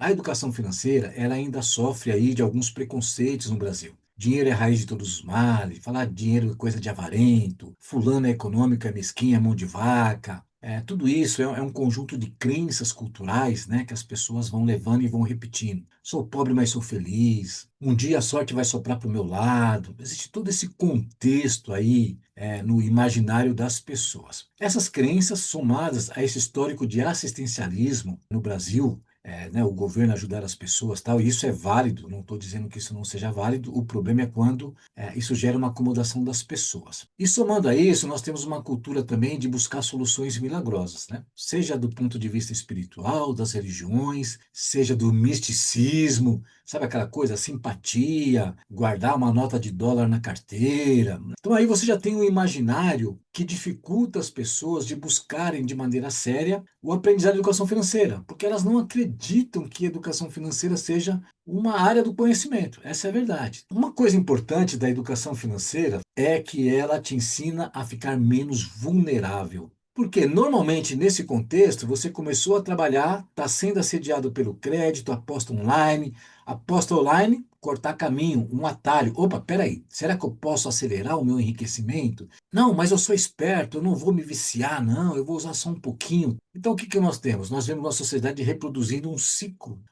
A educação financeira, ela ainda sofre aí de alguns preconceitos no Brasil. Dinheiro é a raiz de todos os males, falar de dinheiro é coisa de avarento, fulano é econômico, é mesquinha, é mão de vaca. Tudo isso é um conjunto de crenças culturais, né, que as pessoas vão levando e vão repetindo. Sou pobre, mas sou feliz. Um dia a sorte vai soprar para o meu lado. Existe todo esse contexto aí, no imaginário das pessoas. Essas crenças, somadas a esse histórico de assistencialismo no Brasil, né, o governo ajudar as pessoas, tal, e isso é válido, não estou dizendo que isso não seja válido, o problema é quando isso gera uma acomodação das pessoas. E somando a isso, nós temos uma cultura também de buscar soluções milagrosas, né? Seja do ponto de vista espiritual, das religiões, seja do misticismo, sabe aquela coisa, simpatia, guardar uma nota de dólar na carteira. Então aí você já tem um imaginário que dificulta as pessoas de buscarem de maneira séria o aprendizado de educação financeira, porque elas não acreditam que educação financeira seja uma área do conhecimento. Essa é a verdade. Uma coisa importante da educação financeira é que ela te ensina a ficar menos vulnerável. Porque normalmente nesse contexto você começou a trabalhar, está sendo assediado pelo crédito, aposta online, cortar caminho, um atalho. Opa, peraí, será que eu posso acelerar o meu enriquecimento? Não, mas eu sou esperto, eu não vou me viciar, não, eu vou usar só um pouquinho. Então, o que que nós temos? Nós vemos uma sociedade reproduzindo um ciclo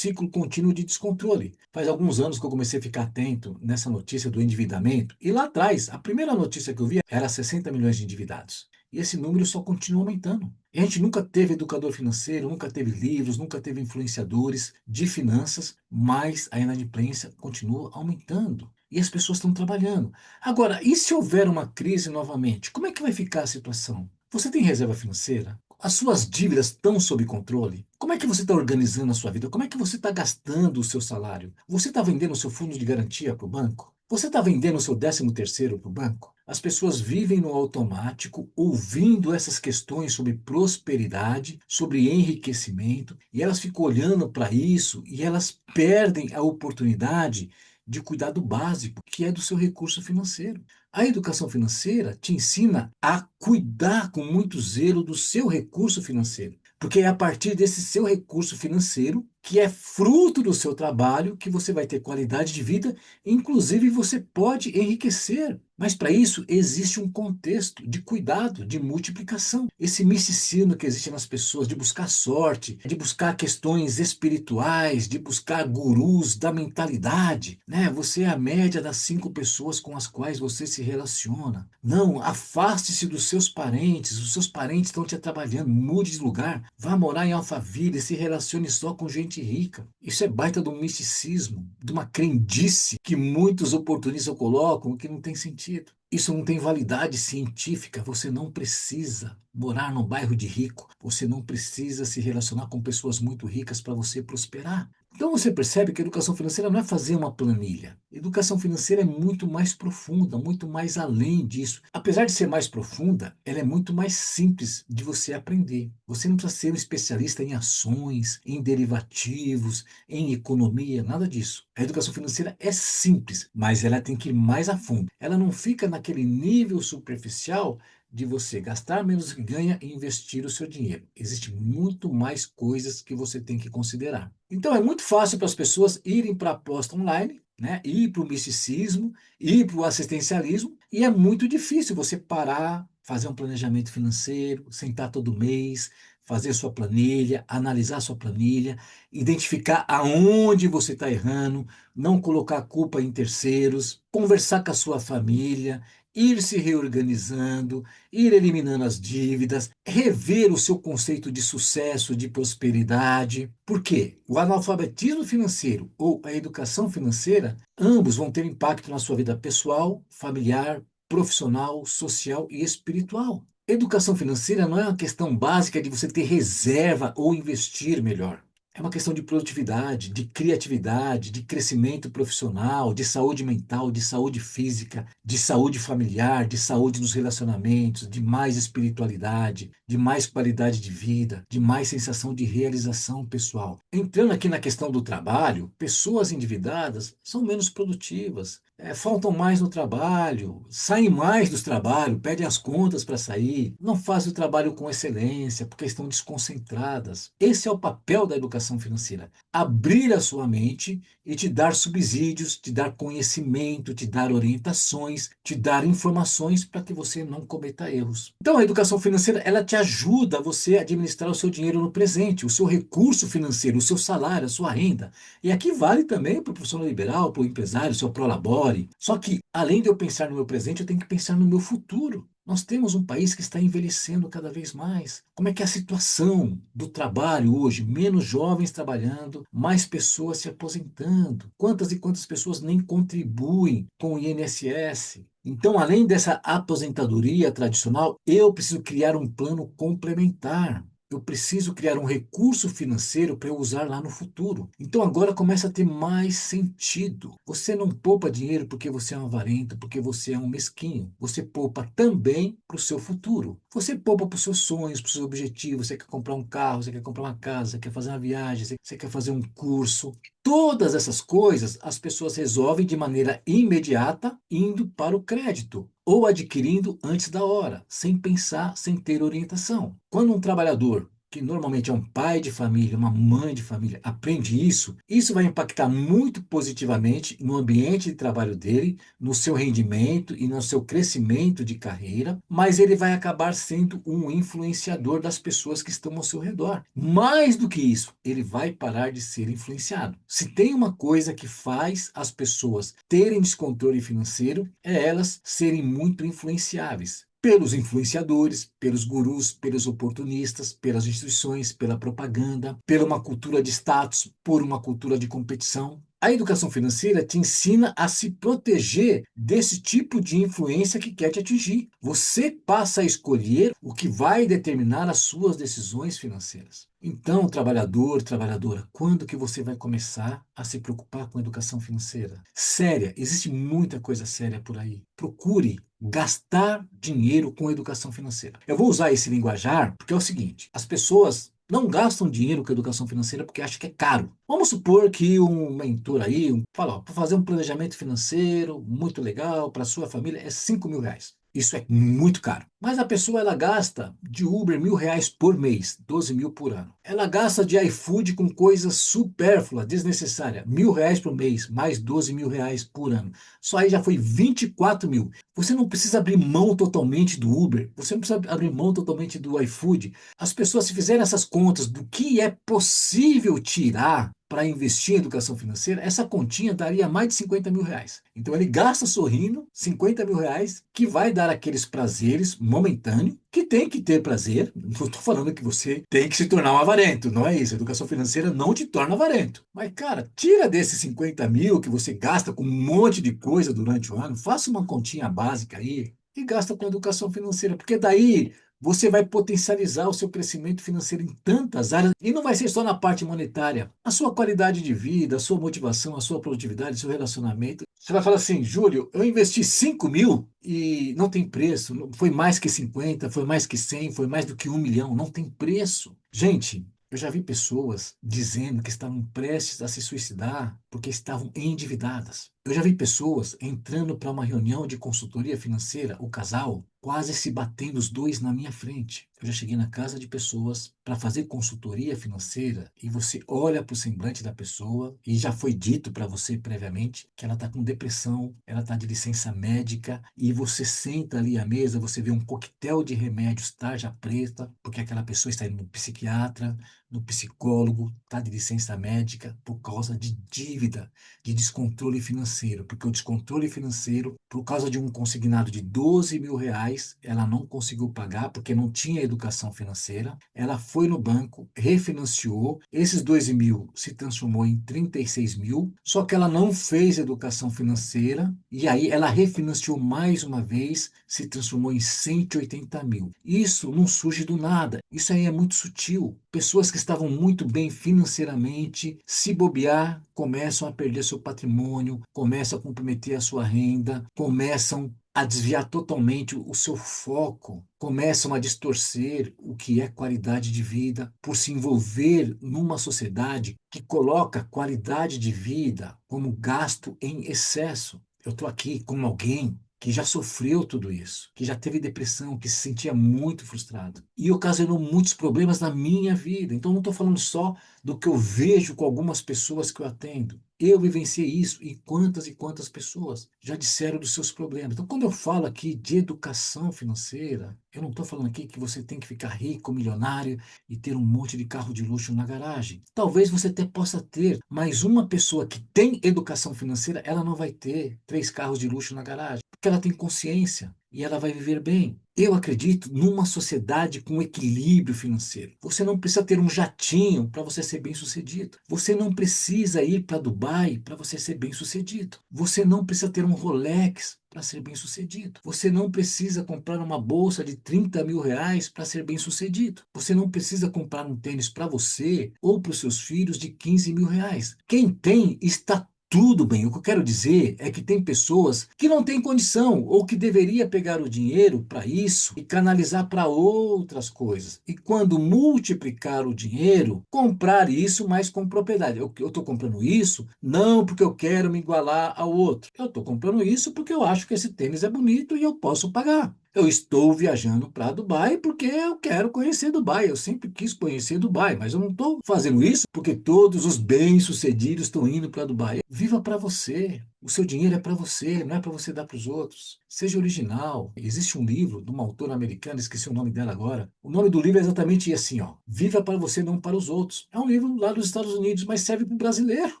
contínuo de descontrole. Faz alguns anos que eu comecei a ficar atento nessa notícia do endividamento, e lá atrás, a primeira notícia que eu vi era 60 milhões de endividados. E esse número só continua aumentando. E a gente nunca teve educador financeiro, nunca teve livros, nunca teve influenciadores de finanças, mas a inadimplência continua aumentando. E as pessoas estão trabalhando. Agora, e se houver uma crise novamente? Como é que vai ficar a situação? Você tem reserva financeira? As suas dívidas estão sob controle? Como é que você está organizando a sua vida? Como é que você está gastando o seu salário? Você está vendendo o seu fundo de garantia para o banco? Você está vendendo o seu 13º para o banco? As pessoas vivem no automático, ouvindo essas questões sobre prosperidade, sobre enriquecimento, e elas ficam olhando para isso e elas perdem a oportunidade de cuidar do básico, que é do seu recurso financeiro. A educação financeira te ensina a cuidar com muito zelo do seu recurso financeiro, porque é a partir desse seu recurso financeiro, que é fruto do seu trabalho, que você vai ter qualidade de vida, inclusive você pode enriquecer. Mas para isso existe um contexto de cuidado, de multiplicação. Esse misticismo que existe nas pessoas, de buscar sorte, de buscar questões espirituais, de buscar gurus da mentalidade, né? Você é a média das 5 pessoas com as quais você se relaciona. Não, afaste-se dos seus parentes, os seus parentes estão te atrapalhando, mude de lugar, vá morar em Alphaville, se relacione só com gente rica. Isso é baita de um misticismo, de uma crendice que muitos oportunistas colocam que não tem sentido. Isso não tem validade científica. Você não precisa morar num bairro de rico. Você não precisa se relacionar com pessoas muito ricas para você prosperar. Então você percebe que a educação financeira não é fazer uma planilha. Educação financeira é muito mais profunda, muito mais além disso. Apesar de ser mais profunda, ela é muito mais simples de você aprender. Você não precisa ser um especialista em ações, em derivativos, em economia, nada disso. A educação financeira é simples, mas ela tem que ir mais a fundo. Ela não fica naquele nível superficial de você gastar menos do que ganha e investir o seu dinheiro. Existe muito mais coisas que você tem que considerar. Então é muito fácil para as pessoas irem para a aposta online, né? Ir para o misticismo, ir para o assistencialismo, e é muito difícil você parar, fazer um planejamento financeiro, sentar todo mês, fazer sua planilha, analisar sua planilha, identificar aonde você está errando, não colocar a culpa em terceiros, conversar com a sua família, ir se reorganizando, ir eliminando as dívidas, rever o seu conceito de sucesso, de prosperidade. Por quê? O analfabetismo financeiro ou a educação financeira, ambos vão ter impacto na sua vida pessoal, familiar, profissional, social e espiritual. Educação financeira não é uma questão básica de você ter reserva ou investir melhor. É uma questão de produtividade, de criatividade, de crescimento profissional, de saúde mental, de saúde física, de saúde familiar, de saúde nos relacionamentos, de mais espiritualidade, de mais qualidade de vida, de mais sensação de realização pessoal. Entrando aqui na questão do trabalho, pessoas endividadas são menos produtivas, faltam mais no trabalho, saem mais do trabalho, pedem as contas para sair, não fazem o trabalho com excelência porque estão desconcentradas. Esse é o papel da educação educação financeira? Abrir a sua mente e te dar subsídios, te dar conhecimento, te dar orientações, te dar informações para que você não cometa erros. Então, a educação financeira, ela te ajuda a você administrar o seu dinheiro no presente, o seu recurso financeiro, o seu salário, a sua renda. E aqui vale também para o profissional liberal, para o empresário, o seu prolabore. Só que, além de eu pensar no meu presente, eu tenho que pensar no meu futuro. Nós temos um país que está envelhecendo cada vez mais. Como é que é a situação do trabalho hoje? Menos jovens trabalhando, mais pessoas se aposentando. Quantas e quantas pessoas nem contribuem com o INSS? Então, além dessa aposentadoria tradicional, eu preciso criar um plano complementar. Eu preciso criar um recurso financeiro para eu usar lá no futuro. Então agora começa a ter mais sentido. Você não poupa dinheiro porque você é um avarento, porque você é um mesquinho. Você poupa também para o seu futuro. Você poupa para os seus sonhos, para os seus objetivos. Você quer comprar um carro, você quer comprar uma casa, você quer fazer uma viagem, você quer fazer um curso. Todas essas coisas as pessoas resolvem de maneira imediata, indo para o crédito ou adquirindo antes da hora, sem pensar, sem ter orientação. Quando um trabalhador, que normalmente é um pai de família, uma mãe de família, aprende isso, isso vai impactar muito positivamente no ambiente de trabalho dele, no seu rendimento e no seu crescimento de carreira, mas ele vai acabar sendo um influenciador das pessoas que estão ao seu redor. Mais do que isso, ele vai parar de ser influenciado. Se tem uma coisa que faz as pessoas terem descontrole financeiro, é elas serem muito influenciáveis pelos influenciadores, pelos gurus, pelos oportunistas, pelas instituições, pela propaganda, pela uma cultura de status, por uma cultura de competição. A educação financeira te ensina a se proteger desse tipo de influência que quer te atingir. Você passa a escolher o que vai determinar as suas decisões financeiras. Então, trabalhador, trabalhadora, quando que você vai começar a se preocupar com educação financeira? Séria, existe muita coisa séria por aí. Procure gastar dinheiro com educação financeira. Eu vou usar esse linguajar porque é o seguinte: as pessoas não gastam dinheiro com educação financeira porque acham que é caro. Vamos supor que um mentor aí fala, para fazer um planejamento financeiro muito legal para sua família é R$ 5.000. Isso é muito caro. Mas a pessoa ela gasta de Uber R$ 1.000 por mês, 12 mil por ano. Ela gasta de iFood com coisas supérfluas, desnecessárias, R$ 1.000 por mês, mais R$ 12.000 por ano. Só aí já foi 24 mil. Você não precisa abrir mão totalmente do Uber, você não precisa abrir mão totalmente do iFood. As pessoas, se fizerem essas contas do que é possível tirar para investir em educação financeira, essa continha daria mais de R$ 50.000. Então ele gasta sorrindo R$ 50.000, que vai dar aqueles prazeres momentâneos, que tem que ter prazer. Não estou falando que você tem que se tornar um avarento, não é isso. A educação financeira não te torna avarento. Mas, cara, tira desses 50 mil que você gasta com um monte de coisa durante o ano, faça uma continha básica aí e gasta com educação financeira, porque daí você vai potencializar o seu crescimento financeiro em tantas áreas e não vai ser só na parte monetária. A sua qualidade de vida, a sua motivação, a sua produtividade, o seu relacionamento. Você vai falar assim, Júlio, eu investi 5 mil e não tem preço. Foi mais que 50, foi mais que 100, foi mais do que 1 milhão. Não tem preço. Gente, eu já vi pessoas dizendo que estavam prestes a se suicidar porque estavam endividadas. Eu já vi pessoas entrando para uma reunião de consultoria financeira, o casal, quase se batendo os dois na minha frente. Eu já cheguei na casa de pessoas para fazer consultoria financeira e você olha para o semblante da pessoa e já foi dito para você previamente que ela está com depressão, ela está de licença médica e você senta ali à mesa, você vê um coquetel de remédios tarja preta, porque aquela pessoa está indo no psiquiatra, no psicólogo, está de licença médica por causa de dívida, de descontrole financeiro, porque o descontrole financeiro, por causa de um consignado de R$ 12.000, ela não conseguiu pagar porque não tinha educação financeira. Ela foi no banco, refinanciou, esses 12 mil se transformou em 36 mil, só que ela não fez educação financeira e aí ela refinanciou mais uma vez, se transformou em 180 mil. Isso não surge do nada, isso aí é muito sutil. Pessoas que estavam muito bem financeiramente, se bobear, começam a perder seu patrimônio, começam a comprometer a sua renda, começam a desviar totalmente o seu foco, começam a distorcer o que é qualidade de vida por se envolver numa sociedade que coloca qualidade de vida como gasto em excesso. Eu estou aqui como alguém que já sofreu tudo isso, que já teve depressão, que se sentia muito frustrado e ocasionou muitos problemas na minha vida. Então, não estou falando só do que eu vejo com algumas pessoas que eu atendo. Eu vivenciei isso e quantas pessoas já disseram dos seus problemas. Então, quando eu falo aqui de educação financeira, eu não estou falando aqui que você tem que ficar rico, milionário e ter um monte de carro de luxo na garagem. Talvez você até possa ter, mas uma pessoa que tem educação financeira, ela não vai ter 3 carros de luxo na garagem, porque ela tem consciência e ela vai viver bem. Eu acredito numa sociedade com equilíbrio financeiro. Você não precisa ter um jatinho para você ser bem-sucedido. Você não precisa ir para Dubai para você ser bem-sucedido. Você não precisa ter um Rolex para ser bem-sucedido. Você não precisa comprar uma bolsa de 30 mil reais para ser bem-sucedido. Você não precisa comprar um tênis para você ou para os seus filhos de 15 mil reais. Quem tem está tudo bem. O que eu quero dizer é que tem pessoas que não têm condição ou que deveria pegar o dinheiro para isso e canalizar para outras coisas. E quando multiplicar o dinheiro, comprar isso mais com propriedade. Eu estou comprando isso não porque eu quero me igualar ao outro. Eu estou comprando isso porque eu acho que esse tênis é bonito e eu posso pagar. Eu estou viajando para Dubai porque eu quero conhecer Dubai. Eu sempre quis conhecer Dubai, mas eu não estou fazendo isso porque todos os bem-sucedidos estão indo para Dubai. Viva para você. O seu dinheiro é para você, não é para você dar para os outros. Seja original. Existe um livro de uma autora americana, esqueci o nome dela agora. O nome do livro é exatamente assim, ó. Viva para você, não para os outros. É um livro lá dos Estados Unidos, mas serve para o brasileiro.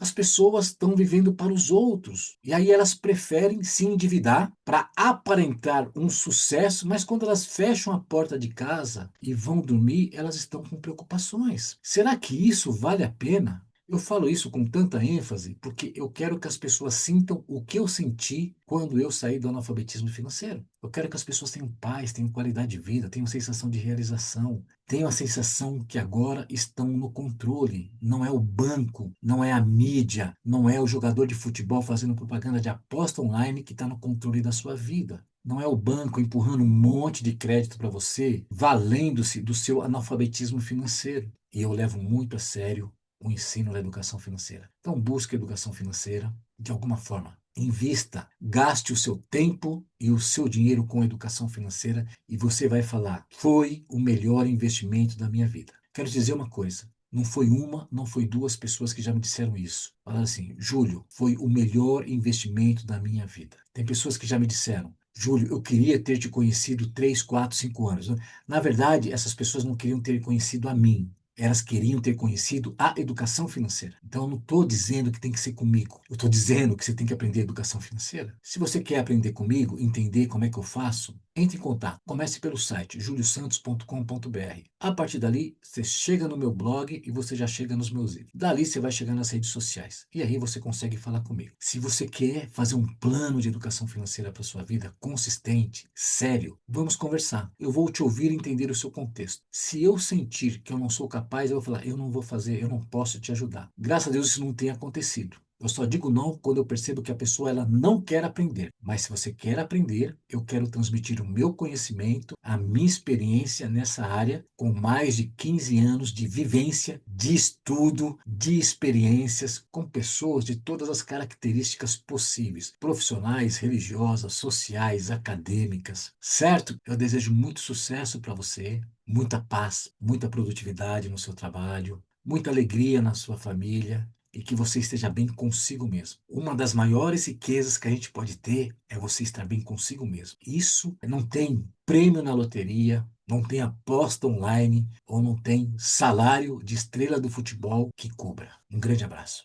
As pessoas estão vivendo para os outros. E aí elas preferem se endividar para aparentar um sucesso, mas quando elas fecham a porta de casa e vão dormir, elas estão com preocupações. Será que isso vale a pena? Eu falo isso com tanta ênfase porque eu quero que as pessoas sintam o que eu senti quando eu saí do analfabetismo financeiro. Eu quero que as pessoas tenham paz, tenham qualidade de vida, tenham sensação de realização, tenham a sensação que agora estão no controle. Não é o banco, não é a mídia, não é o jogador de futebol fazendo propaganda de aposta online que está no controle da sua vida. Não é o banco empurrando um monte de crédito para você, valendo-se do seu analfabetismo financeiro. E eu levo muito a sério o ensino da educação financeira. Então, busque educação financeira de alguma forma. Invista, gaste o seu tempo e o seu dinheiro com educação financeira e você vai falar: foi o melhor investimento da minha vida. Quero dizer uma coisa. Não foi uma, não foi duas pessoas que já me disseram isso. Falaram assim: Júlio, foi o melhor investimento da minha vida. Tem pessoas que já me disseram: Júlio, eu queria ter te conhecido 3, 4, 5 anos. Na verdade, essas pessoas não queriam ter conhecido a mim. Elas queriam ter conhecido a educação financeira. Então, eu não estou dizendo que tem que ser comigo. Eu estou dizendo que você tem que aprender educação financeira. Se você quer aprender comigo, entender como é que eu faço, entre em contato. Comece pelo site juliosantos.com.br. A partir dali, você chega no meu blog e você já chega nos meus vídeos. Dali, você vai chegar nas redes sociais. E aí você consegue falar comigo. Se você quer fazer um plano de educação financeira para sua vida consistente, sério, vamos conversar. Eu vou te ouvir e entender o seu contexto. Se eu sentir que eu não sou capaz, eu vou falar: eu não vou fazer, eu não posso te ajudar. Graças a Deus isso não tem acontecido. Eu só digo não quando eu percebo que a pessoa ela não quer aprender. Mas se você quer aprender, eu quero transmitir o meu conhecimento, a minha experiência nessa área, com mais de 15 anos de vivência, de estudo, de experiências com pessoas de todas as características possíveis, profissionais, religiosas, sociais, acadêmicas. Certo? Eu desejo muito sucesso para você, muita paz, muita produtividade no seu trabalho, muita alegria na sua família e que você esteja bem consigo mesmo. Uma das maiores riquezas que a gente pode ter é você estar bem consigo mesmo. Isso não tem prêmio na loteria, não tem aposta online ou não tem salário de estrela do futebol que cubra. Um grande abraço.